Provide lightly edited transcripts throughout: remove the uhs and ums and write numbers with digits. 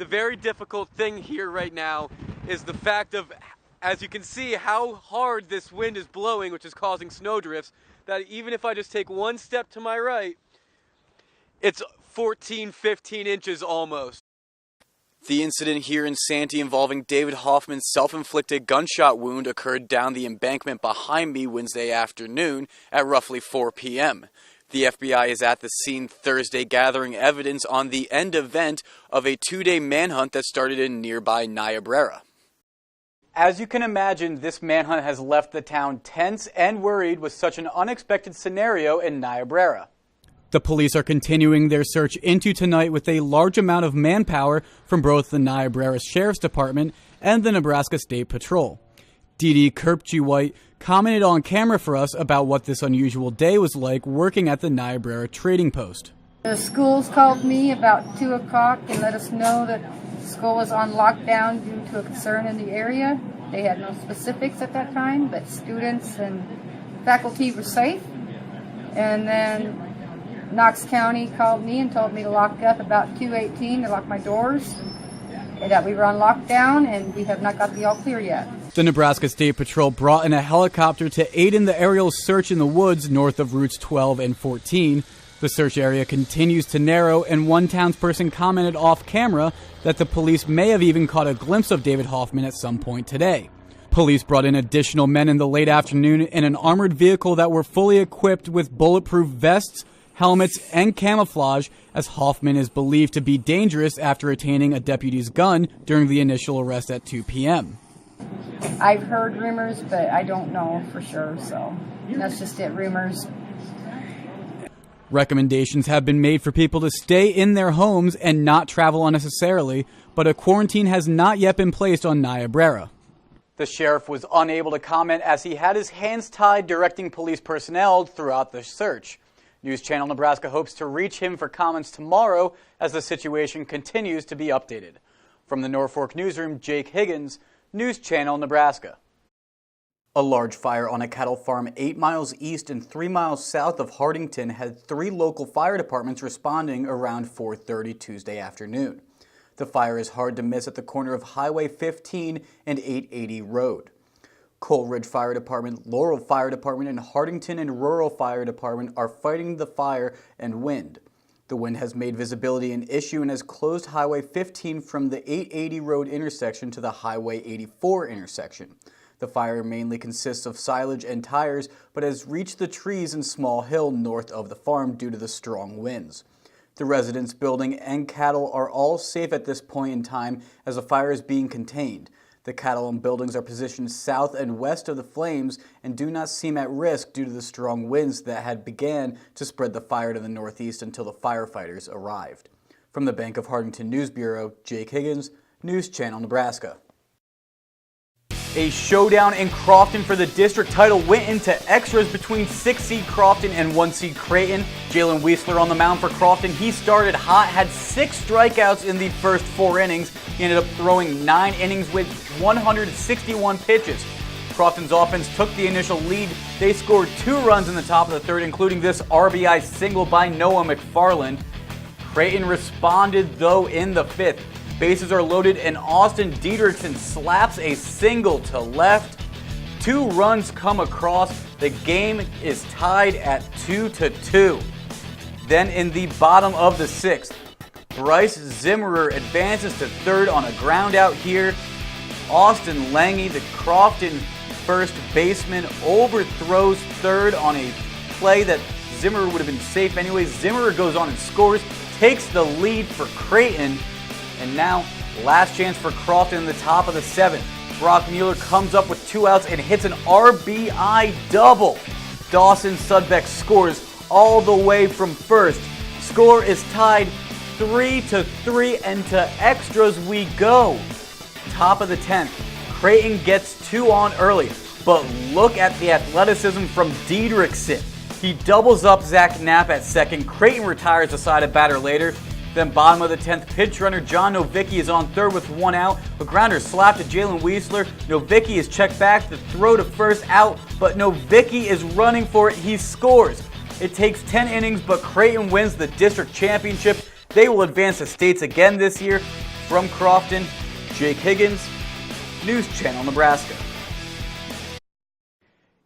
The very difficult thing here right now is the fact of, as you can see, how hard this wind is blowing, which is causing snowdrifts, that even if I just take one step to my right, it's 14, 15 inches almost. The incident here in Santee involving David Hoffman's self-inflicted gunshot wound occurred down the embankment behind me Wednesday afternoon at roughly 4 p.m. The FBI is at the scene Thursday gathering evidence on the end event of a 2-day manhunt that started in nearby Niobrara. As you can imagine, this manhunt has left the town tense and worried with such an unexpected scenario in Niobrara. The police are continuing their search into tonight with a large amount of manpower from both the Niobrara Sheriff's Department and the Nebraska State Patrol. Dee Dee Kirpke-White commented on camera for us about what this unusual day was like working at the Niobrara Trading Post. The schools called me about 2 o'clock and let us know that school was on lockdown due to a concern in the area. They had no specifics at that time, but students and faculty were safe. And then Knox County called me and told me to lock up about 2:18, to lock my doors, and that we were on lockdown and we have not got the all clear yet. The Nebraska State Patrol brought in a helicopter to aid in the aerial search in the woods north of routes 12 and 14. The search area continues to narrow, and one townsperson commented off camera that the police may have even caught a glimpse of David Hoffman at some point today. Police brought in additional men in the late afternoon in an armored vehicle that were fully equipped with bulletproof vests, helmets, and camouflage, as Hoffman is believed to be dangerous after attaining a deputy's gun during the initial arrest at 2 p.m. I've heard rumors, but I don't know for sure, so that's just it, rumors. Recommendations have been made for people to stay in their homes and not travel unnecessarily, but a quarantine has not yet been placed on Niobrara. The sheriff was unable to comment as he had his hands tied directing police personnel throughout the search. News Channel Nebraska hopes to reach him for comments tomorrow as the situation continues to be updated. From the Norfolk newsroom, Jake Higgins, News Channel Nebraska. A large fire on a cattle farm 8 miles east and 3 miles south of Hardington had 3 local fire departments responding around 4:30 Tuesday afternoon. The fire is hard to miss at the corner of Highway 15 and 880 Road. Coleridge Fire Department, Laurel Fire Department, and Hardington and Rural Fire Department are fighting the fire and wind. The wind has made visibility an issue and has closed Highway 15 from the 880 Road intersection to the Highway 84 intersection. The fire mainly consists of silage and tires, but has reached the trees in Small Hill north of the farm due to the strong winds. The residents, building, and cattle are all safe at this point in time as the fire is being contained. The cattle and buildings are positioned south and west of the flames and do not seem at risk due to the strong winds that had began to spread the fire to the northeast until the firefighters arrived. From the Bank of Hardington News Bureau, Jake Higgins, News Channel Nebraska. A showdown in Crofton for the district title went into extras between 6 seed Crofton and 1 seed Creighton. Jalen Weisler on the mound for Crofton. He started hot, had 6 strikeouts in the first 4 innings. He ended up throwing 9 innings with 161 pitches. Crofton's offense took the initial lead. They scored 2 runs in the top of the third, including this RBI single by Noah McFarland. Creighton responded, though, in the 5th. Bases are loaded and Austin Diedrichson slaps a single to left. 2 runs come across. The game is tied at 2-2. Then in the bottom of the 6th, Bryce Zimmerer advances to third on a ground out here. Austin Lange, the Crofton first baseman, overthrows third on a play that Zimmerer would have been safe anyway. Zimmerer goes on and scores, takes the lead for Creighton. And now, last chance for Crofton in the top of the 7th. Brock Mueller comes up with 2 outs and hits an RBI double. Dawson Sudbeck scores all the way from first. Score is tied 3-3, and to extras we go. Top of the 10th. Creighton gets 2 on early, but look at the athleticism from Diedrichson. He doubles up Zach Knapp at second. Creighton retires the side of batter later. Then bottom of the 10th, pitch runner John Novicki is on third with 1 out. A grounder slapped to Jalen Weisler. Novicki is checked back to throw to first out, but Novicki is running for it. He scores. It takes 10 innings, but Creighton wins the district championship. They will advance to states again this year. From Crofton, Jake Higgins, News Channel Nebraska.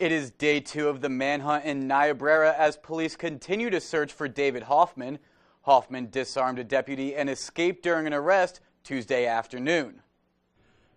It is day 2 of the manhunt in Niobrara as police continue to search for David Hoffman. Hoffman disarmed a deputy and escaped during an arrest Tuesday afternoon.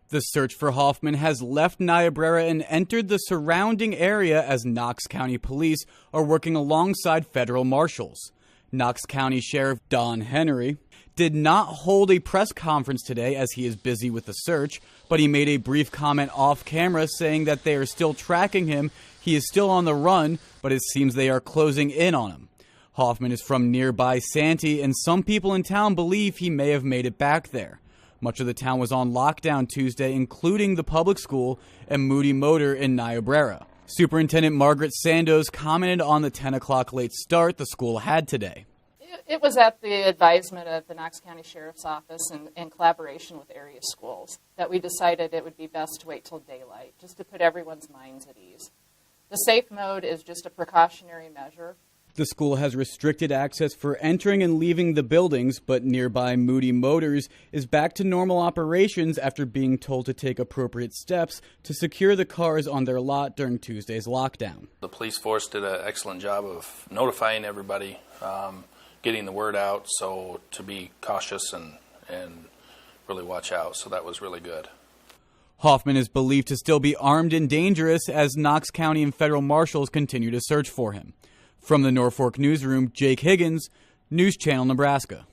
The search for Hoffman has left Niobrara and entered the surrounding area as Knox County Police are working alongside federal marshals. Knox County Sheriff Don Henry did not hold a press conference today as he is busy with the search, but he made a brief comment off camera saying that they are still tracking him. He is still on the run, but it seems they are closing in on him. Hoffman is from nearby Santee, and some people in town believe he may have made it back there. Much of the town was on lockdown Tuesday, including the public school and Moody Motor in Niobrara. Superintendent Margaret Sandoz commented on the 10 o'clock late start the school had today. It was at the advisement of the Knox County Sheriff's Office and in collaboration with area schools that we decided it would be best to wait till daylight, just to put everyone's minds at ease. The safe mode is just a precautionary measure. The school has restricted access for entering and leaving the buildings, but nearby Moody Motors is back to normal operations after being told to take appropriate steps to secure the cars on their lot during Tuesday's lockdown. The police force did an excellent job of notifying everybody, getting the word out, so to be cautious and really watch out, so that was really good. Hoffman is believed to still be armed and dangerous as Knox County and federal marshals continue to search for him. From the Norfolk newsroom, Jake Higgins, News Channel Nebraska.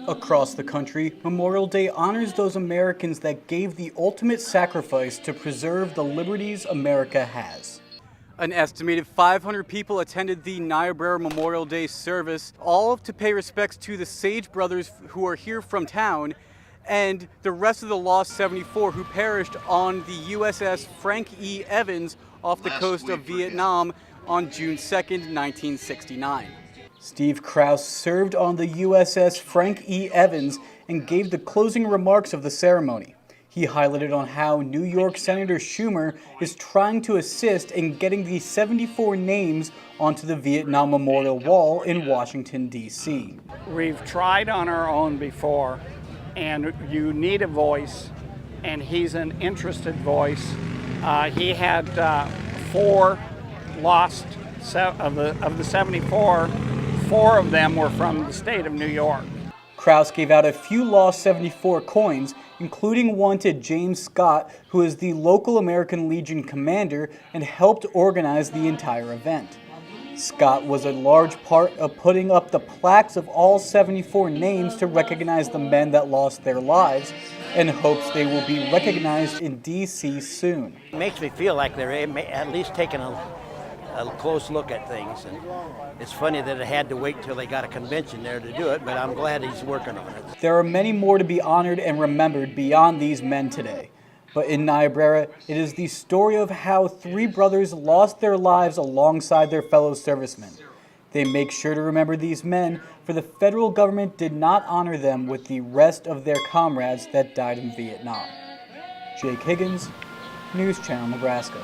Across the country, Memorial Day honors those Americans that gave the ultimate sacrifice to preserve the liberties America has. An estimated 500 people attended the Niobrara Memorial Day service, all to pay respects to the Sage brothers who are here from town, and the rest of the lost 74 who perished on the USS Frank E. Evans off the coast of Vietnam on June 2nd, 1969. Steve Krause served on the USS Frank E. Evans and gave the closing remarks of the ceremony. He highlighted on how New York Senator Schumer is trying to assist in getting the 74 names onto the Vietnam Memorial Wall in Washington, D.C. We've tried on our own before, and you need a voice, and he's an interested voice. He had 4 lost of the 74. 4 of them were from the state of New York. Krause gave out a few lost 74 coins, including one to James Scott, who is the local American Legion commander and helped organize the entire event. Scott was a large part of putting up the plaques of all 74 names to recognize the men that lost their lives, and hopes they will be recognized in D.C. soon. It makes me feel like they're at least taking a close look at things. And it's funny that it had to wait till they got a convention there to do it, but I'm glad he's working on it. There are many more to be honored and remembered beyond these men today. But in Niobrara, it is the story of how 3 brothers lost their lives alongside their fellow servicemen. They make sure to remember these men, for the federal government did not honor them with the rest of their comrades that died in Vietnam. Jake Higgins, News Channel Nebraska.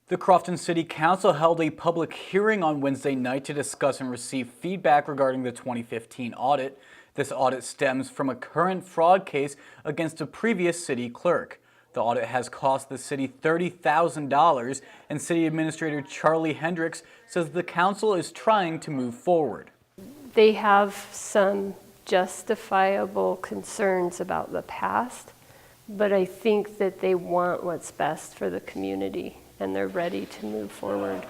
The Crofton City Council held a public hearing on Wednesday night to discuss and receive feedback regarding the 2015 audit. This audit stems from a current fraud case against a previous city clerk. The audit has cost the city $30,000, and City Administrator Charlie Hendricks says the council is trying to move forward. They have some justifiable concerns about the past, but I think that they want what's best for the community, and they're ready to move forward.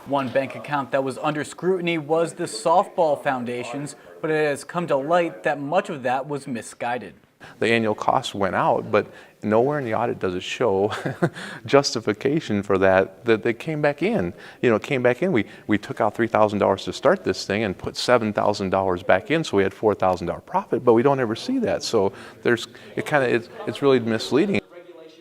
One bank account that was under scrutiny was the softball foundation's, but it has come to light that much of that was misguided. The annual cost went out, but nowhere in the audit does it show justification for that they came back in. You know, it came back in. We took out $3,000 to start this thing and put $7,000 back in, so we had $4,000 profit, but we don't ever see that. So it's really misleading.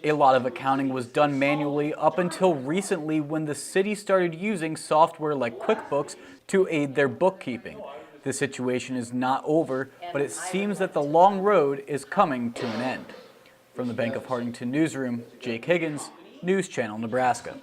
A lot of accounting was done manually up until recently when the city started using software like QuickBooks to aid their bookkeeping. The situation is not over, but it seems that the long road is coming to an end. From the Bank of Hartington newsroom, Jake Higgins, News Channel Nebraska.